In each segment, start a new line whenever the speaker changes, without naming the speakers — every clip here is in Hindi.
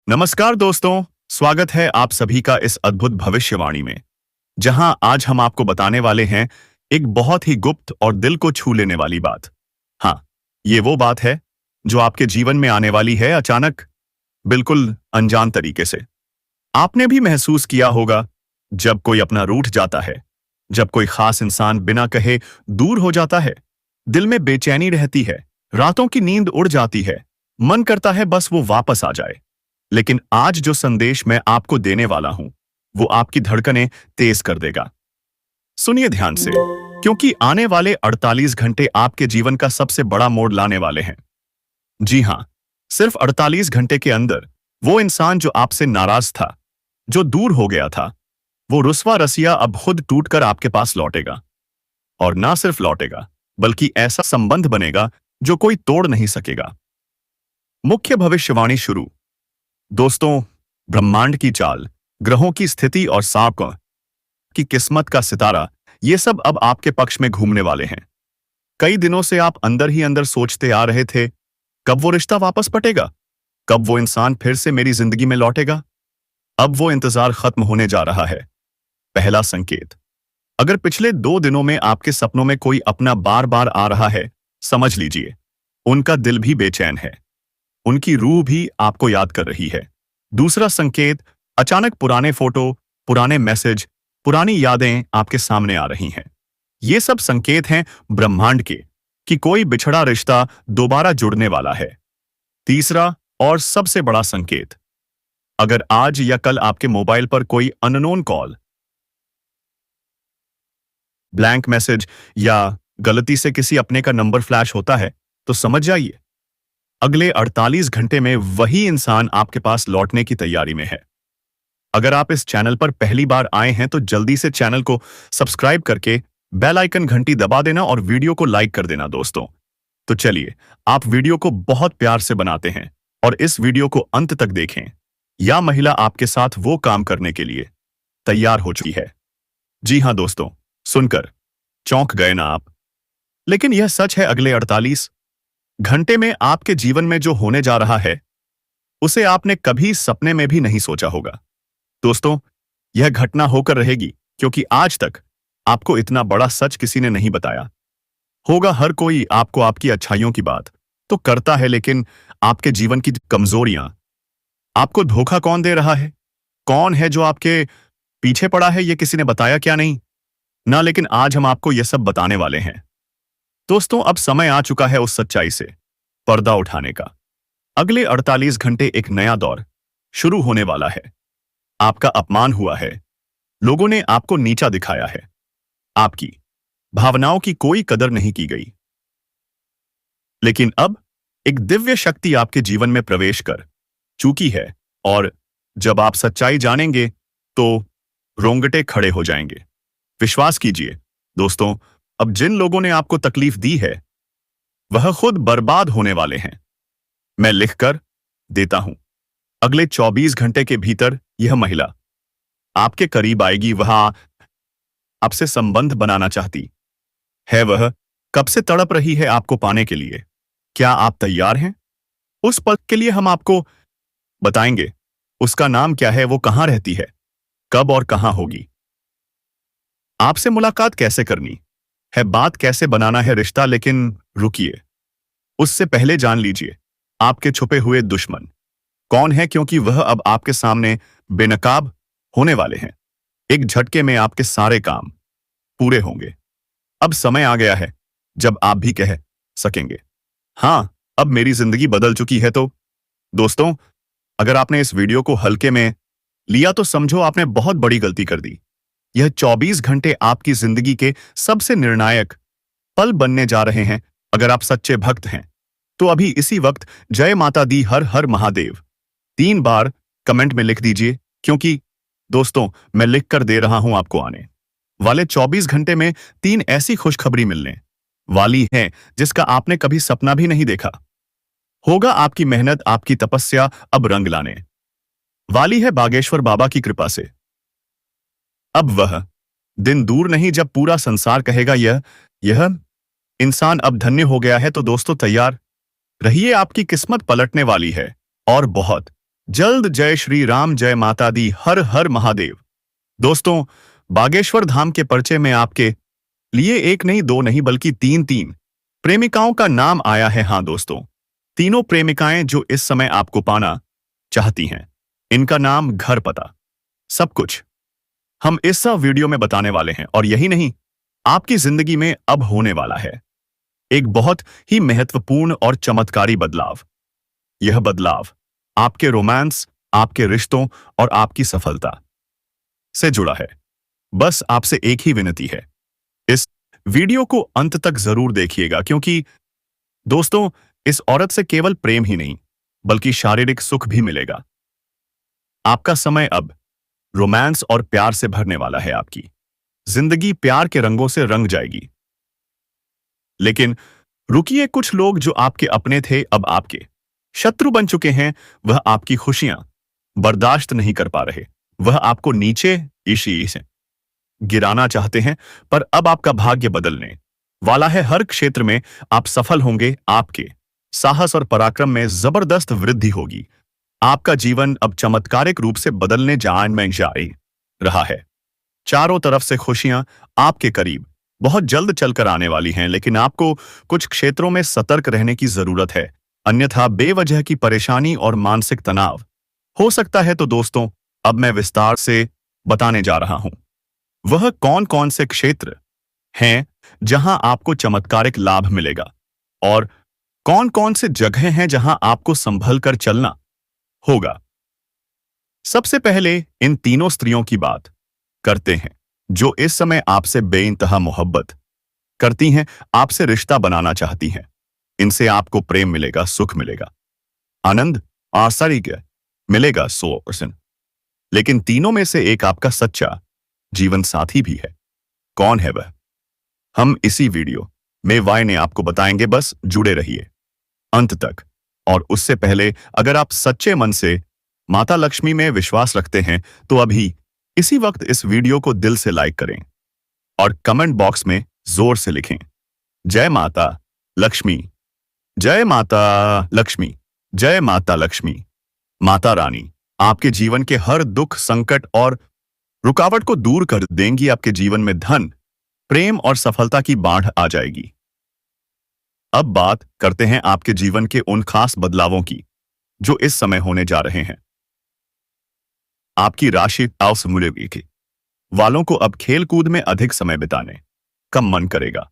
नमस्कार दोस्तों, स्वागत है आप सभी का इस अद्भुत भविष्यवाणी में, जहां आज हम आपको बताने वाले हैं एक बहुत ही गुप्त और दिल को छू लेने वाली बात। हाँ, ये वो बात है जो आपके जीवन में आने वाली है अचानक, बिल्कुल अनजान तरीके से। आपने भी महसूस किया होगा जब कोई अपना रूठ जाता है, जब कोई खास इंसान बिना कहे दूर हो जाता है, दिल में बेचैनी रहती है, रातों की नींद उड़ जाती है, मन करता है बस वो वापस आ जाए। लेकिन आज जो संदेश मैं आपको देने वाला हूं, वो आपकी धड़कनें तेज कर देगा। सुनिए ध्यान से, क्योंकि आने वाले 48 घंटे आपके जीवन का सबसे बड़ा मोड़ लाने वाले हैं। जी हां, सिर्फ 48 घंटे के अंदर वो इंसान जो आपसे नाराज था, जो दूर हो गया था, वो रुस्वा रसिया अब खुद टूटकर आपके पास लौटेगा। और ना सिर्फ लौटेगा, बल्कि ऐसा संबंध बनेगा जो कोई तोड़ नहीं सकेगा। मुख्य भविष्यवाणी शुरू। दोस्तों, ब्रह्मांड की चाल, ग्रहों की स्थिति और सांप की किस्मत का सितारा, ये सब अब आपके पक्ष में घूमने वाले हैं। कई दिनों से आप अंदर ही अंदर सोचते आ रहे थे, कब वो रिश्ता वापस पटेगा, कब वो इंसान फिर से मेरी जिंदगी में लौटेगा। अब वो इंतजार खत्म होने जा रहा है। पहला संकेत, अगर पिछले 2 दिनों में आपके सपनों में कोई अपना बार बार आ रहा है, समझ लीजिए उनका दिल भी बेचैन है, उनकी रूह भी आपको याद कर रही है। दूसरा संकेत, अचानक पुराने फोटो, पुराने मैसेज, पुरानी यादें आपके सामने आ रही हैं। ये सब संकेत हैं ब्रह्मांड के कि कोई बिछड़ा रिश्ता दोबारा जुड़ने वाला है। तीसरा और सबसे बड़ा संकेत, अगर आज या कल आपके मोबाइल पर कोई अननोन कॉल, ब्लैंक मैसेज या गलती से किसी अपने का नंबर फ्लैश होता है, तो समझ जाइए अगले 48 घंटे में वही इंसान आपके पास लौटने की तैयारी में है। अगर आप इस चैनल पर पहली बार आए हैं तो जल्दी से चैनल को सब्सक्राइब करके बेल आइकन घंटी दबा देना और वीडियो को लाइक कर देना दोस्तों। तो चलिए, आप वीडियो को बहुत प्यार से बनाते हैं और इस वीडियो को अंत तक देखें। यह महिला आपके साथ वो काम करने के लिए तैयार हो चुकी है। जी हां दोस्तों, सुनकर चौंक गए ना आप? लेकिन यह सच है, अगले 48 घंटे में आपके जीवन में जो होने जा रहा है, उसे आपने कभी सपने में भी नहीं सोचा होगा। दोस्तों, यह घटना होकर रहेगी, क्योंकि आज तक आपको इतना बड़ा सच किसी ने नहीं बताया होगा। हर कोई आपको आपकी अच्छाइयों की बात तो करता है, लेकिन आपके जीवन की कमजोरियां, आपको धोखा कौन दे रहा है, कौन है जो आपके पीछे पड़ा है, यह किसी ने बताया क्या नहीं ना। लेकिन आज हम आपको यह सब बताने वाले हैं। दोस्तों, अब समय आ चुका है उस सच्चाई से पर्दा उठाने का। अगले 48 घंटे एक नया दौर शुरू होने वाला है। आपका अपमान हुआ है, लोगों ने आपको नीचा दिखाया है, आपकी भावनाओं की कोई कदर नहीं की गई। लेकिन अब एक दिव्य शक्ति आपके जीवन में प्रवेश कर चुकी है, और जब आप सच्चाई जानेंगे तो रोंगटे खड़े हो जाएंगे। विश्वास कीजिए दोस्तों, अब जिन लोगों ने आपको तकलीफ दी है, वह खुद बर्बाद होने वाले हैं। मैं लिखकर देता हूं, अगले 24 घंटे के भीतर यह महिला आपके करीब आएगी। वह आपसे संबंध बनाना चाहती है, वह कब से तड़प रही है आपको पाने के लिए। क्या आप तैयार हैं? उस पल के लिए हम आपको बताएंगे उसका नाम क्या है, वो कहां रहती है, कब और कहां होगी, आपसे मुलाकात कैसे करनी है, बात कैसे बनाना है रिश्ता। लेकिन रुकिए, उससे पहले जान लीजिए आपके छुपे हुए दुश्मन कौन है, क्योंकि वह अब आपके सामने बेनकाब होने वाले हैं। एक झटके में आपके सारे काम पूरे होंगे। अब समय आ गया है जब आप भी कह सकेंगे, हां, अब मेरी जिंदगी बदल चुकी है। तो दोस्तों, अगर आपने इस वीडियो को हल्के में लिया तो समझो आपने बहुत बड़ी गलती कर दी। यह 24 घंटे आपकी जिंदगी के सबसे निर्णायक पल बनने जा रहे हैं। अगर आप सच्चे भक्त हैं तो अभी इसी वक्त जय माता दी, हर हर महादेव 3 बार कमेंट में लिख दीजिए, क्योंकि दोस्तों, मैं लिख कर दे रहा हूं आपको आने वाले 24 घंटे में 3 ऐसी खुशखबरी मिलने वाली है जिसका आपने कभी सपना भी नहीं देखा होगा। आपकी मेहनत, आपकी तपस्या अब रंग लाने वाली है बागेश्वर बाबा की कृपा से। अब वह दिन दूर नहीं जब पूरा संसार कहेगा यह इंसान अब धन्य हो गया है। तो दोस्तों, तैयार रहिए, आपकी किस्मत पलटने वाली है, और बहुत जल्द। जय श्री राम, जय माता दी, हर हर महादेव। दोस्तों, बागेश्वर धाम के पर्चे में आपके लिए एक नहीं, दो नहीं, बल्कि तीन तीन प्रेमिकाओं का नाम आया है। हाँ दोस्तों, तीनों प्रेमिकाएं जो इस समय आपको पाना चाहती हैं। इनका नाम, घर, पता, सब कुछ हम इस सब वीडियो में बताने वाले हैं। और यही नहीं, आपकी जिंदगी में अब होने वाला है एक बहुत ही महत्वपूर्ण और चमत्कारी बदलाव। यह बदलाव आपके रोमांस, आपके रिश्तों और आपकी सफलता से जुड़ा है। बस आपसे एक ही विनती है, इस वीडियो को अंत तक जरूर देखिएगा, क्योंकि दोस्तों, इस औरत से केवल प्रेम ही नहीं, बल्कि शारीरिक सुख भी मिलेगा। आपका समय अब रोमांस और प्यार से भरने वाला है। आपकी जिंदगी प्यार के रंगों से रंग जाएगी। लेकिन रुकिए, कुछ लोग जो आपके अपने थे अब आपके शत्रु बन चुके हैं। वह आपकी खुशियां बर्दाश्त नहीं कर पा रहे। वह आपको नीचे इसी से गिराना चाहते हैं। पर अब आपका भाग्य बदलने वाला है। हर क्षेत्र में आप सफल होंगे। आपके साहस और पराक्रम में जबरदस्त वृद्धि होगी। आपका जीवन अब चमत्कारिक रूप से बदलने जा रहा है। चारों तरफ से खुशियां आपके करीब बहुत जल्द चलकर आने वाली हैं। लेकिन आपको कुछ क्षेत्रों में सतर्क रहने की जरूरत है, अन्यथा बेवजह की परेशानी और मानसिक तनाव हो सकता है। तो दोस्तों, अब मैं विस्तार से बताने जा रहा हूं वह कौन कौन से क्षेत्र हैं जहां आपको चमत्कारिक लाभ मिलेगा, और कौन कौन से जगह हैं जहां आपको संभल कर चलना होगा। सबसे पहले इन तीनों स्त्रियों की बात करते हैं जो इस समय आपसे बेइंतहा मोहब्बत करती हैं, आपसे रिश्ता बनाना चाहती हैं। इनसे आपको प्रेम मिलेगा, सुख मिलेगा, आनंद, आश्चर्य मिलेगा 100%। लेकिन तीनों में से एक आपका सच्चा जीवन साथी भी है। कौन है वह? हम इसी वीडियो में वाय ने आपको बताएंगे। बस जुड़े रहिए अंत तक। और उससे पहले, अगर आप सच्चे मन से माता लक्ष्मी में विश्वास रखते हैं तो अभी इसी वक्त इस वीडियो को दिल से लाइक करें और कमेंट बॉक्स में जोर से लिखें, जय माता लक्ष्मी, जय माता लक्ष्मी, जय माता लक्ष्मी। माता रानी आपके जीवन के हर दुख, संकट और रुकावट को दूर कर देंगी। आपके जीवन में धन, प्रेम और सफलता की बाढ़ आ जाएगी। अब बात करते हैं आपके जीवन के उन खास बदलावों की जो इस समय होने जा रहे हैं। आपकी राशि मूल्य की वालों को अब खेल कूद में अधिक समय बिताने का मन करेगा।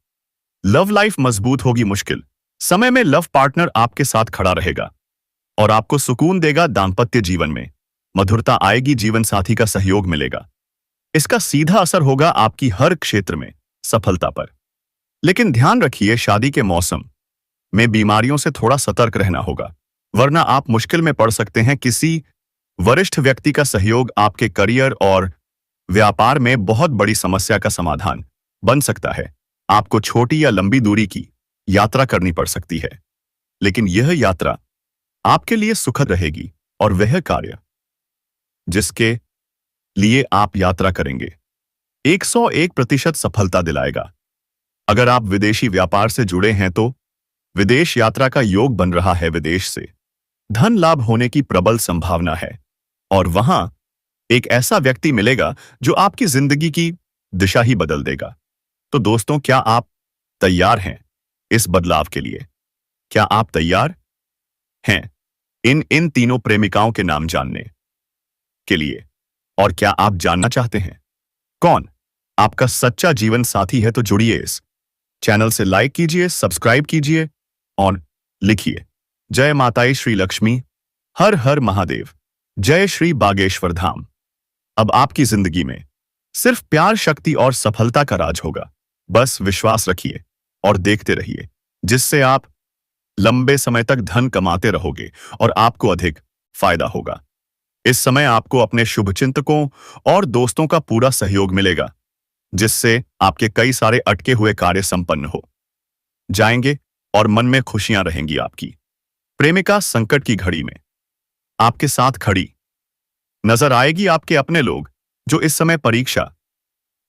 लव लाइफ मजबूत होगी। मुश्किल समय में लव पार्टनर आपके साथ खड़ा रहेगा और आपको सुकून देगा। दाम्पत्य जीवन में मधुरता आएगी। जीवन साथी का सहयोग मिलेगा। इसका सीधा असर होगा आपकी हर क्षेत्र में सफलता पर। लेकिन ध्यान रखिए, शादी के मौसम में बीमारियों से थोड़ा सतर्क रहना होगा, वरना आप मुश्किल में पड़ सकते हैं। किसी वरिष्ठ व्यक्ति का सहयोग आपके करियर और व्यापार में बहुत बड़ी समस्या का समाधान बन सकता है। आपको छोटी या लंबी दूरी की यात्रा करनी पड़ सकती है, लेकिन यह यात्रा आपके लिए सुखद रहेगी और वह कार्य जिसके लिए आप यात्रा करेंगे 101% सफलता दिलाएगा। अगर आप विदेशी व्यापार से जुड़े हैं तो विदेश यात्रा का योग बन रहा है। विदेश से धन लाभ होने की प्रबल संभावना है और वहां एक ऐसा व्यक्ति मिलेगा जो आपकी जिंदगी की दिशा ही बदल देगा। तो दोस्तों, क्या आप तैयार हैं इस बदलाव के लिए? क्या आप तैयार हैं इन तीनों प्रेमिकाओं के नाम जानने के लिए? और क्या आप जानना चाहते हैं कौन आपका सच्चा जीवन साथी है? तो जुड़िए, इस चैनल से लाइक कीजिए, सब्सक्राइब कीजिए और लिखिए, जय माताई श्री लक्ष्मी, हर हर महादेव, जय श्री बागेश्वर धाम। अब आपकी जिंदगी में सिर्फ प्यार, शक्ति और सफलता का राज होगा। बस विश्वास रखिए और देखते रहिए, जिससे आप लंबे समय तक धन कमाते रहोगे और आपको अधिक फायदा होगा। इस समय आपको अपने शुभचिंतकों और दोस्तों का पूरा सहयोग मिलेगा, जिससे आपके कई सारे अटके हुए कार्य संपन्न हो जाएंगे और मन में खुशियां रहेंगी। आपकी प्रेमिका संकट की घड़ी में आपके साथ खड़ी नजर आएगी। आपके अपने लोग जो इस समय परीक्षा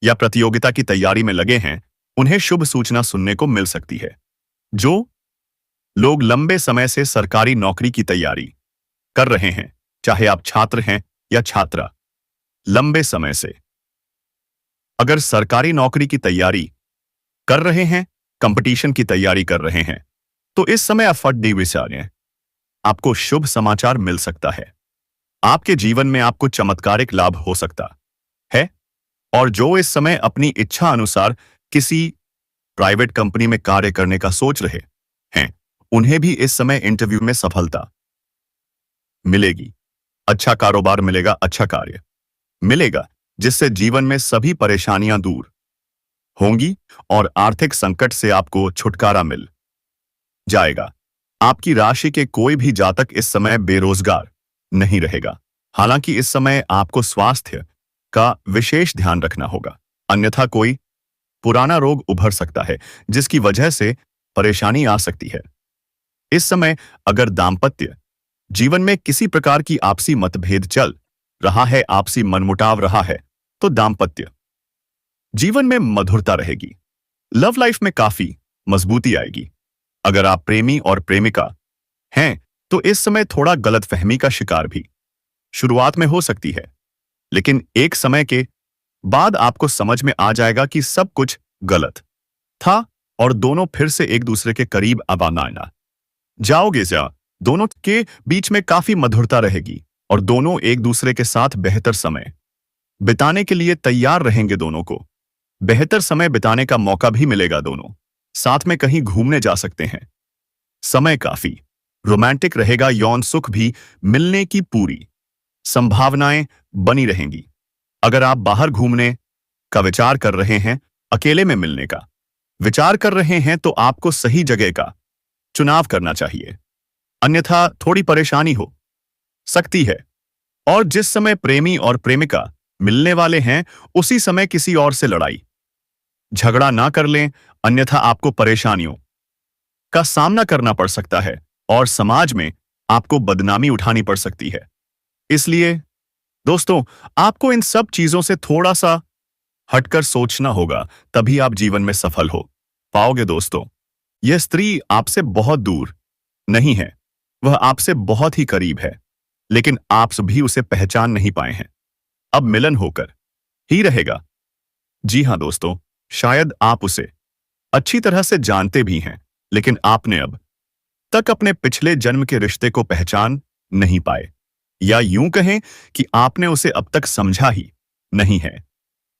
या प्रतियोगिता की तैयारी में लगे हैं, उन्हें शुभ सूचना सुनने को मिल सकती है। जो लोग लंबे समय से सरकारी नौकरी की तैयारी कर रहे हैं, चाहे आप छात्र हैं या छात्रा। लंबे समय से अगर सरकारी नौकरी की तैयारी कर रहे हैं, कंपटीशन की तैयारी कर रहे हैं, तो इस समय एफर्ट डी विचारें। आपको शुभ समाचार मिल सकता है। आपके जीवन में आपको चमत्कारिक लाभ हो सकता है। और जो इस समय अपनी इच्छा अनुसार किसी प्राइवेट कंपनी में कार्य करने का सोच रहे हैं, उन्हें भी इस समय इंटरव्यू में सफलता मिलेगी। अच्छा कारोबार मिलेगा, अच्छा कार्य मिलेगा, जिससे जीवन में सभी परेशानियां दूर होंगी और आर्थिक संकट से आपको छुटकारा मिल जाएगा। आपकी राशि के कोई भी जातक इस समय बेरोजगार नहीं रहेगा। हालांकि इस समय आपको स्वास्थ्य का विशेष ध्यान रखना होगा, अन्यथा कोई पुराना रोग उभर सकता है जिसकी वजह से परेशानी आ सकती है। इस समय अगर दाम्पत्य जीवन में किसी प्रकार की आपसी मतभेद चल रहा है, आपसी मनमुटाव रहा है, तो दाम्पत्य जीवन में मधुरता रहेगी। लव लाइफ में काफी मजबूती आएगी। अगर आप प्रेमी और प्रेमिका हैं, तो इस समय थोड़ा गलतफहमी का शिकार भी शुरुआत में हो सकती है, लेकिन एक समय के बाद आपको समझ में आ जाएगा कि सब कुछ गलत था और दोनों फिर से एक दूसरे के करीब अब आना जाओगे। दोनों के बीच में काफी मधुरता रहेगी और दोनों एक दूसरे के साथ बेहतर समय बिताने के लिए तैयार रहेंगे। दोनों को बेहतर समय बिताने का मौका भी मिलेगा। दोनों साथ में कहीं घूमने जा सकते हैं। समय काफी रोमांटिक रहेगा। यौन सुख भी मिलने की पूरी संभावनाएं बनी रहेंगी। अगर आप बाहर घूमने का विचार कर रहे हैं, अकेले में मिलने का विचार कर रहे हैं, तो आपको सही जगह का चुनाव करना चाहिए, अन्यथा थोड़ी परेशानी हो सकती है। और जिस समय प्रेमी और प्रेमिका मिलने वाले हैं, उसी समय किसी और से लड़ाई झगड़ा ना कर लें, अन्यथा आपको परेशानियों का सामना करना पड़ सकता है और समाज में आपको बदनामी उठानी पड़ सकती है। इसलिए दोस्तों, आपको इन सब चीजों से थोड़ा सा हटकर सोचना होगा, तभी आप जीवन में सफल हो पाओगे। दोस्तों, यह स्त्री आपसे बहुत दूर नहीं है, वह आपसे बहुत ही करीब है, लेकिन आप भी उसे पहचान नहीं पाए हैं। अब मिलन होकर ही रहेगा। जी हां दोस्तों, शायद आप उसे अच्छी तरह से जानते भी हैं, लेकिन आपने अब तक अपने पिछले जन्म के रिश्ते को पहचान नहीं पाए, या यूं कहें कि आपने उसे अब तक समझा ही नहीं है।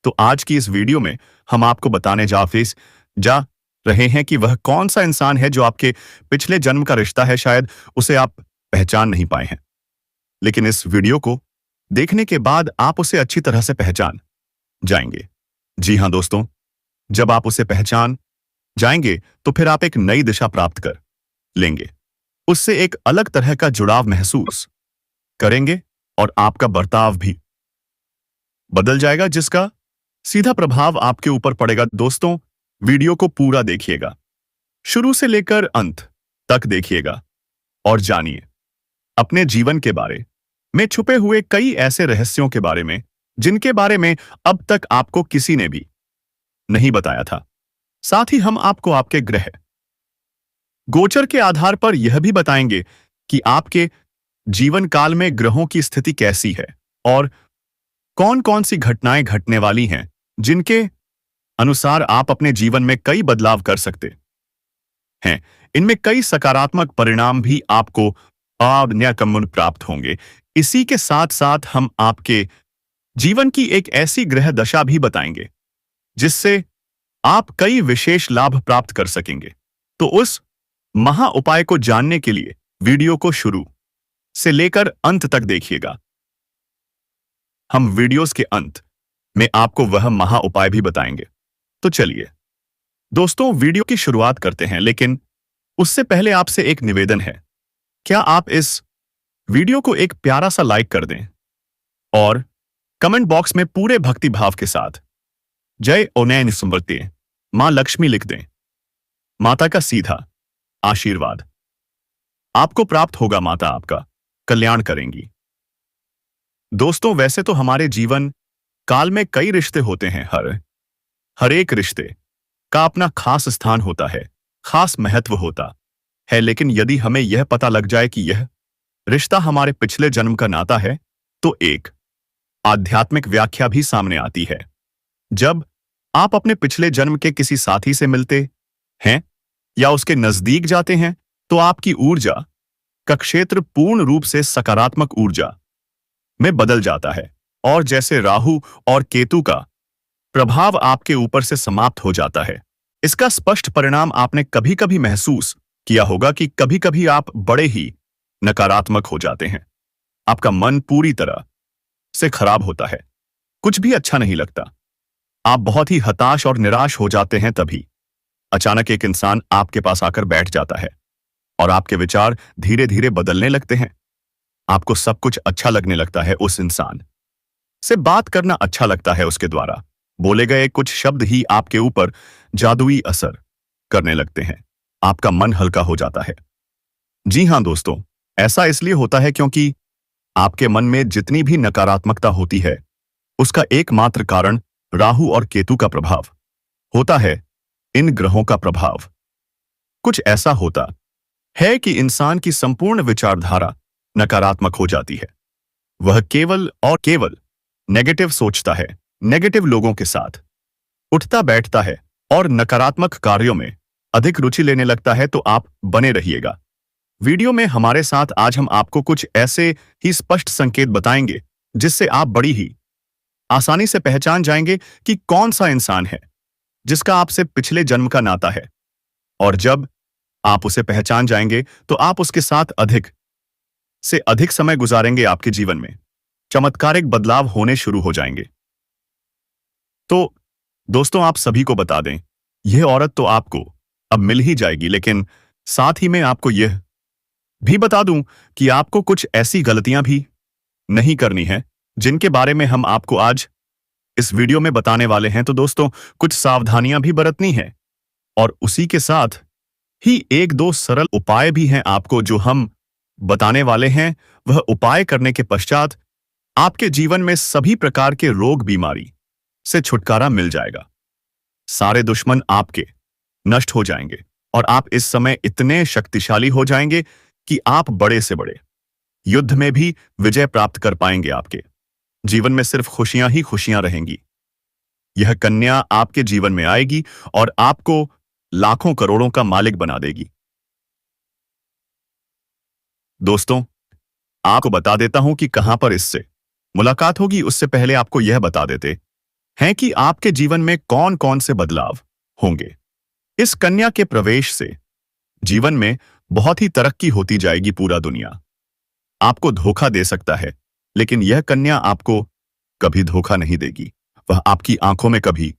तो आज की इस वीडियो में हम आपको बताने जा रहे हैं कि वह कौन सा इंसान है जो आपके पिछले जन्म का रिश्ता है, शायद उसे आप पहचान नहीं पाए हैं, लेकिन इस वीडियो को देखने के बाद आप उसे अच्छी तरह से पहचान जाएंगे। जी हां दोस्तों, जब आप उसे पहचान जाएंगे तो फिर आप एक नई दिशा प्राप्त कर लेंगे, उससे एक अलग तरह का जुड़ाव महसूस करेंगे और आपका बर्ताव भी बदल जाएगा, जिसका सीधा प्रभाव आपके ऊपर पड़ेगा। दोस्तों, वीडियो को पूरा देखिएगा, शुरू से लेकर अंत तक देखिएगा और जानिए अपने जीवन के बारे में छुपे हुए कई ऐसे रहस्यों के बारे में जिनके बारे में अब तक आपको किसी ने भी नहीं बताया था। साथ ही हम आपको आपके ग्रह गोचर के आधार पर यह भी बताएंगे कि आपके जीवन काल में ग्रहों की स्थिति कैसी है और कौन कौन सी घटनाएं घटने वाली हैं, जिनके अनुसार आप अपने जीवन में कई बदलाव कर सकते हैं। इनमें कई सकारात्मक परिणाम भी आपको अवन्यकमन प्राप्त होंगे। इसी के साथ साथ हम आपके जीवन की एक ऐसी ग्रह दशा भी बताएंगे जिससे आप कई विशेष लाभ प्राप्त कर सकेंगे। तो उस महा उपाय को जानने के लिए वीडियो को शुरू से लेकर अंत तक देखिएगा। हम वीडियोस के अंत में आपको वह महा उपाय भी बताएंगे। तो चलिए दोस्तों, वीडियो की शुरुआत करते हैं, लेकिन उससे पहले आपसे एक निवेदन है। क्या आप इस वीडियो को एक प्यारा सा लाइक कर दें और कमेंट बॉक्स में पूरे भक्ति भाव के साथ जय ओनैन स्मृति मां लक्ष्मी लिख दें। माता का सीधा आशीर्वाद आपको प्राप्त होगा, माता आपका कल्याण करेंगी। दोस्तों, वैसे तो हमारे जीवन काल में कई रिश्ते होते हैं। हर एक रिश्ते का अपना खास स्थान होता है, खास महत्व होता है, लेकिन यदि हमें यह पता लग जाए कि यह रिश्ता हमारे पिछले जन्म का नाता है, तो एक आध्यात्मिक व्याख्या भी सामने आती है। जब आप अपने पिछले जन्म के किसी साथी से मिलते हैं या उसके नजदीक जाते हैं, तो आपकी ऊर्जा का क्षेत्र पूर्ण रूप से सकारात्मक ऊर्जा में बदल जाता है और जैसे राहु और केतु का प्रभाव आपके ऊपर से समाप्त हो जाता है। इसका स्पष्ट परिणाम आपने कभी कभी महसूस किया होगा कि कभी कभी आप बड़े ही नकारात्मक हो जाते हैं। आपका मन पूरी तरह से खराब होता है, कुछ भी अच्छा नहीं लगता। आप बहुत ही हताश और निराश हो जाते हैं। तभी अचानक एक इंसान आपके पास आकर बैठ जाता है और आपके विचार धीरे धीरे बदलने लगते हैं। आपको सब कुछ अच्छा लगने लगता है। उस इंसान से बात करना अच्छा लगता है। उसके द्वारा बोले गए कुछ शब्द ही आपके ऊपर जादुई असर करने लगते हैं। आपका मन हल्का हो जाता है। जी हां दोस्तों, ऐसा इसलिए होता है क्योंकि आपके मन में जितनी भी नकारात्मकता होती है, उसका एकमात्र कारण राहु और केतु का प्रभाव होता है। इन ग्रहों का प्रभाव कुछ ऐसा होता है कि इंसान की संपूर्ण विचारधारा नकारात्मक हो जाती है। वह केवल और केवल नेगेटिव सोचता है, नेगेटिव लोगों के साथ उठता बैठता है और नकारात्मक कार्यों में अधिक रुचि लेने लगता है। तो आप बने रहिएगा। वीडियो में हमारे साथ आज हम आपको कुछ ऐसे ही स्पष्ट संकेत बताएंगे जिससे आप बड़ी ही आसानी से पहचान जाएंगे कि कौन सा इंसान है जिसका आपसे पिछले जन्म का नाता है। और जब आप उसे पहचान जाएंगे तो आप उसके साथ अधिक से अधिक समय गुजारेंगे। आपके जीवन में चमत्कारिक बदलाव होने शुरू हो जाएंगे। तो दोस्तों, आप सभी को बता दें, यह औरत तो आपको अब मिल ही जाएगी, लेकिन साथ ही मैं आपको यह भी बता दूं कि आपको कुछ ऐसी गलतियां भी नहीं करनी है जिनके बारे में हम आपको आज इस वीडियो में बताने वाले हैं। तो दोस्तों, कुछ सावधानियां भी बरतनी है और उसी के साथ ही एक दो सरल उपाय भी हैं आपको जो हम बताने वाले हैं। वह उपाय करने के पश्चात आपके जीवन में सभी प्रकार के रोग बीमारी से छुटकारा मिल जाएगा। सारे दुश्मन आपके नष्ट हो जाएंगे और आप इस समय इतने शक्तिशाली हो जाएंगे कि आप बड़े से बड़े युद्ध में भी विजय प्राप्त कर पाएंगे। आपके जीवन में सिर्फ खुशियां ही खुशियां रहेंगी। यह कन्या आपके जीवन में आएगी और आपको लाखों करोड़ों का मालिक बना देगी। दोस्तों, आपको बता देता हूं कि कहां पर इससे मुलाकात होगी। उससे पहले आपको यह बता देते हैं कि आपके जीवन में कौन कौन से बदलाव होंगे। इस कन्या के प्रवेश से जीवन में बहुत ही तरक्की होती जाएगी। पूरा दुनिया आपको धोखा दे सकता है, लेकिन यह कन्या आपको कभी धोखा नहीं देगी। वह आपकी आंखों में कभी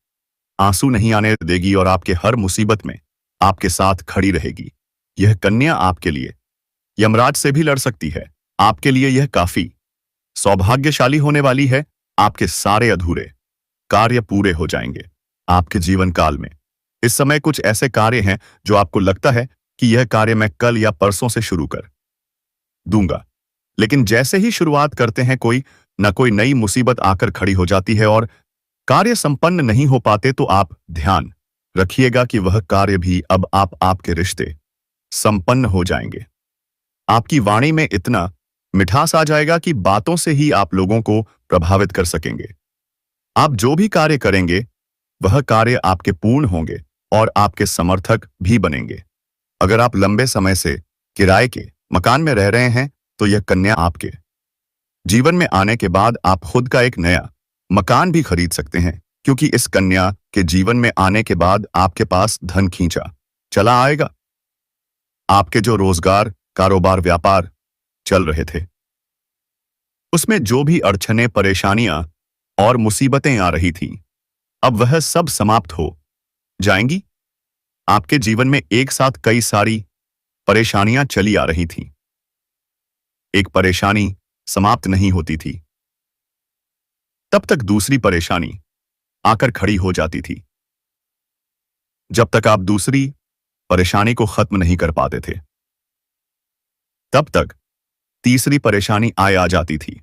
आंसू नहीं आने देगी और आपके हर मुसीबत में आपके साथ खड़ी रहेगी। यह कन्या आपके लिए यमराज से भी लड़ सकती है। आपके लिए यह काफी सौभाग्यशाली होने वाली है। आपके सारे अधूरे कार्य पूरे हो जाएंगे आपके जीवन काल में। इस समय कुछ ऐसे कार्य हैं जो आपको लगता है कि यह कार्य मैं कल या परसों से शुरू कर दूंगा, लेकिन जैसे ही शुरुआत करते हैं कोई न कोई नई मुसीबत आकर खड़ी हो जाती है और कार्य संपन्न नहीं हो पाते। तो आप ध्यान रखिएगा कि वह कार्य भी अब आपके रिश्ते संपन्न हो जाएंगे। आपकी वाणी में इतना मिठास आ जाएगा कि बातों से ही आप लोगों को प्रभावित कर सकेंगे। आप जो भी कार्य करेंगे वह कार्य आपके पूर्ण होंगे और आपके समर्थक भी बनेंगे। अगर आप लंबे समय से किराए के मकान में रह रहे हैं तो यह कन्या आपके जीवन में आने के बाद आप खुद का एक नया मकान भी खरीद सकते हैं, क्योंकि इस कन्या के जीवन में आने के बाद आपके पास धन खींचा चला आएगा। आपके जो रोजगार, कारोबार, व्यापार चल रहे थे उसमें जो भी अड़चने, परेशानियां और मुसीबतें आ रही थी, अब वह सब समाप्त हो जाएंगी। आपके जीवन में एक साथ कई सारी परेशानियां चली आ रही थीं। एक परेशानी समाप्त नहीं होती थी तब तक दूसरी परेशानी आकर खड़ी हो जाती थी। जब तक आप दूसरी परेशानी को खत्म नहीं कर पाते थे, तब तक तीसरी परेशानी आ जाती थी।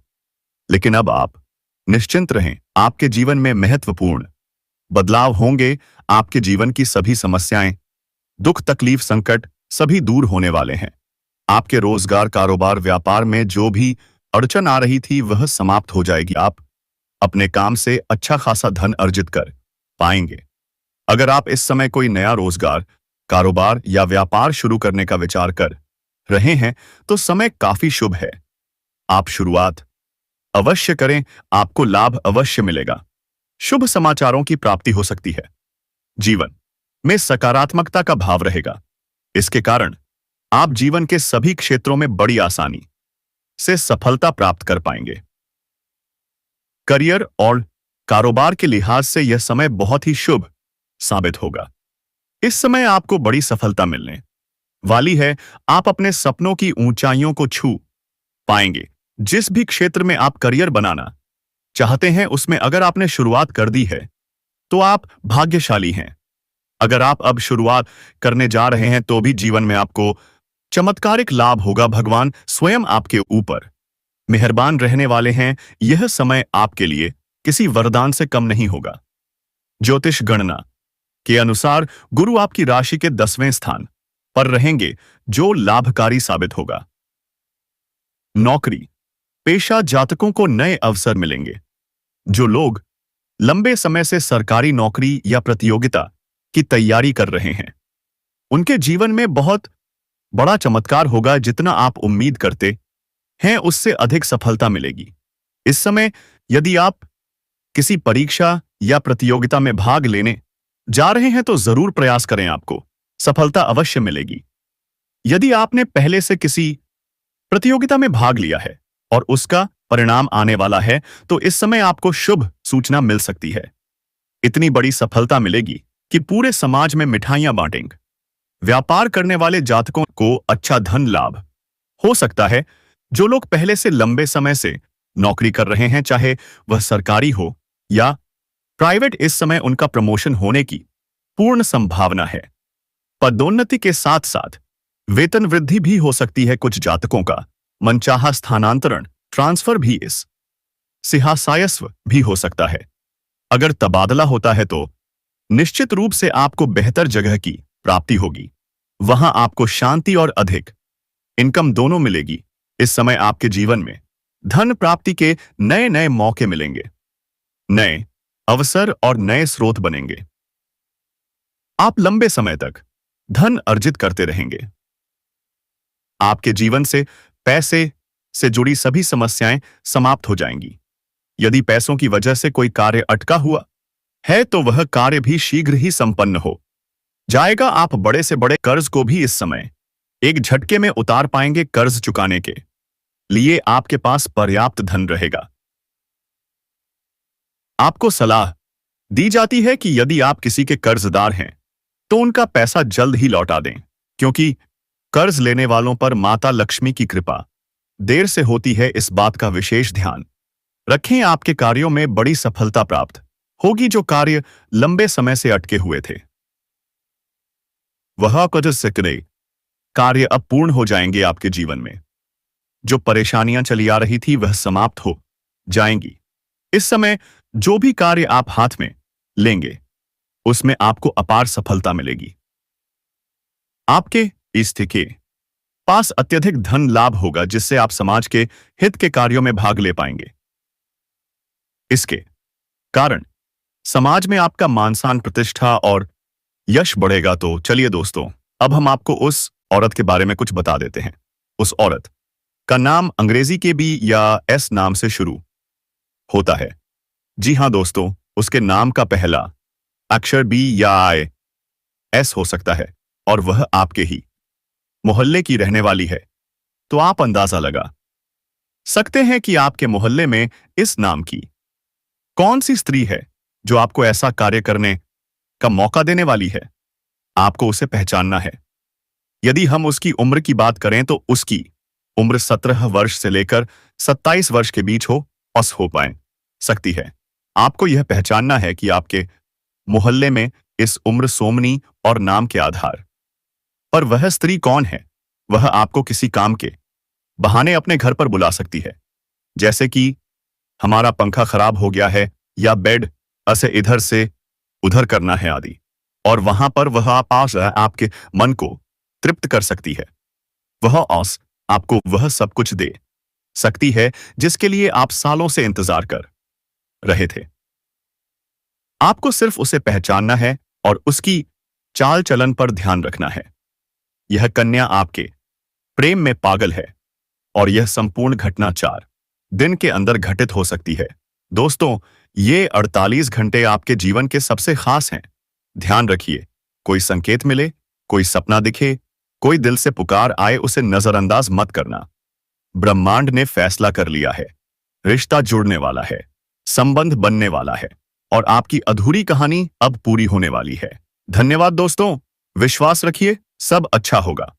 लेकिन अब आप निश्चिंत रहें, आपके जीवन में महत्वपूर्ण बदलाव होंगे। आपके जीवन की सभी समस्याएं, दुख, तकलीफ, संकट सभी दूर होने वाले हैं। आपके रोजगार, कारोबार, व्यापार में जो भी अड़चन आ रही थी वह समाप्त हो जाएगी। आप अपने काम से अच्छा खासा धन अर्जित कर पाएंगे। अगर आप इस समय कोई नया रोजगार, कारोबार या व्यापार शुरू करने का विचार कर रहे हैं तो समय काफी शुभ है। आप शुरुआत अवश्य करें, आपको लाभ अवश्य मिलेगा। शुभ समाचारों की प्राप्ति हो सकती है। जीवन में सकारात्मकता का भाव रहेगा। इसके कारण आप जीवन के सभी क्षेत्रों में बड़ी आसानी से सफलता प्राप्त कर पाएंगे। करियर और कारोबार के लिहाज से यह समय बहुत ही शुभ साबित होगा। इस समय आपको बड़ी सफलता मिलने वाली है। आप अपने सपनों की ऊंचाइयों को छू पाएंगे। जिस भी क्षेत्र में आप करियर बनाना चाहते हैं उसमें अगर आपने शुरुआत कर दी है तो आप भाग्यशाली हैं। अगर आप अब शुरुआत करने जा रहे हैं तो भी जीवन में आपको चमत्कारिक लाभ होगा। भगवान स्वयं आपके ऊपर मेहरबान रहने वाले हैं। यह समय आपके लिए किसी वरदान से कम नहीं होगा। ज्योतिष गणना के अनुसार गुरु आपकी राशि के 10वें स्थान पर रहेंगे जो लाभकारी साबित होगा। नौकरी पेशा जातकों को नए अवसर मिलेंगे। जो लोग लंबे समय से सरकारी नौकरी या प्रतियोगिता की तैयारी कर रहे हैं उनके जीवन में बहुत बड़ा चमत्कार होगा। जितना आप उम्मीद करते हैं उससे अधिक सफलता मिलेगी। इस समय यदि आप किसी परीक्षा या प्रतियोगिता में भाग लेने जा रहे हैं तो जरूर प्रयास करें, आपको सफलता अवश्य मिलेगी। यदि आपने पहले से किसी प्रतियोगिता में भाग लिया है और उसका परिणाम आने वाला है तो इस समय आपको शुभ सूचना मिल सकती है। इतनी बड़ी सफलता मिलेगी कि पूरे समाज में मिठाइयां बांटेंगे। व्यापार करने वाले जातकों को अच्छा धन लाभ हो सकता है। जो लोग पहले से लंबे समय से नौकरी कर रहे हैं चाहे वह सरकारी हो या प्राइवेट, इस समय उनका प्रमोशन होने की पूर्ण संभावना है। पदोन्नति के साथ साथ वेतन वृद्धि भी हो सकती है। कुछ जातकों का मनचाहा स्थानांतरण, ट्रांसफर भी इस सिंहासयस्व भी हो सकता है। अगर तबादला होता है तो निश्चित रूप से आपको बेहतर जगह की प्राप्ति होगी। वहां आपको शांति और अधिक इनकम दोनों मिलेगी। इस समय आपके जीवन में धन प्राप्ति के नए नए मौके मिलेंगे। नए अवसर और नए स्रोत बनेंगे। आप लंबे समय तक धन अर्जित करते रहेंगे। आपके जीवन से पैसे से जुड़ी सभी समस्याएं समाप्त हो जाएंगी। यदि पैसों की वजह से कोई कार्य अटका हुआ है तो वह कार्य भी शीघ्र ही संपन्न हो जाएगा। आप बड़े से बड़े कर्ज को भी इस समय एक झटके में उतार पाएंगे। कर्ज चुकाने के लिए आपके पास पर्याप्त धन रहेगा। आपको सलाह दी जाती है कि यदि आप किसी के कर्जदार हैं तो उनका पैसा जल्द ही लौटा दें, क्योंकि कर्ज लेने वालों पर माता लक्ष्मी की कृपा देर से होती है। इस बात का विशेष ध्यान रखें। आपके कार्यों में बड़ी सफलता प्राप्त होगी। जो कार्य लंबे समय से अटके हुए थे वह कुछ से कार्य अब पूर्ण हो जाएंगे। आपके जीवन में जो परेशानियां चली आ रही थी वह समाप्त हो जाएंगी। इस समय जो भी कार्य आप हाथ में लेंगे उसमें आपको अपार सफलता मिलेगी। आपके इष्ट के पास अत्यधिक धन लाभ होगा जिससे आप समाज के हित के कार्यों में भाग ले पाएंगे। इसके कारण समाज में आपका मान सम्मान, प्रतिष्ठा और यश बढ़ेगा। तो चलिए दोस्तों, अब हम आपको उस औरत के बारे में कुछ बता देते हैं। उस औरत का नाम अंग्रेजी के बी या एस नाम से शुरू होता है। जी हां दोस्तों, उसके नाम का पहला अक्षर बी या आई एस हो सकता है और वह आपके ही मोहल्ले की रहने वाली है। तो आप अंदाजा लगा सकते हैं कि आपके मोहल्ले में इस नाम की कौन सी स्त्री है जो आपको ऐसा कार्य करने का मौका देने वाली है। आपको उसे पहचानना है। यदि हम उसकी उम्र की बात करें तो उसकी उम्र 17 वर्ष से लेकर 27 वर्ष के बीच हो पाए सकती है। आपको यह पहचानना है कि आपके मोहल्ले में इस उम्र, सोमनी और नाम के आधार पर वह स्त्री कौन है। वह आपको किसी काम के बहाने अपने घर पर बुला सकती है, जैसे कि हमारा पंखा खराब हो गया है या बेड असे इधर से उधर करना है आदि, और वहां पर वह आपके मन को तृप्त कर सकती है। वह औस आपको वह सब कुछ दे सकती है जिसके लिए आप सालों से इंतजार कर रहे थे। आपको सिर्फ उसे पहचानना है और उसकी चाल चलन पर ध्यान रखना है। यह कन्या आपके प्रेम में पागल है और यह संपूर्ण घटना 4 दिन के अंदर घटित हो सकती है। दोस्तों, ये 48 घंटे आपके जीवन के सबसे खास हैं। ध्यान रखिए, कोई संकेत मिले, कोई सपना दिखे, कोई दिल से पुकार आए, उसे नजरअंदाज मत करना। ब्रह्मांड ने फैसला कर लिया है। रिश्ता जुड़ने वाला है, संबंध बनने वाला है और आपकी अधूरी कहानी अब पूरी होने वाली है। धन्यवाद दोस्तों, विश्वास रखिए, सब अच्छा होगा।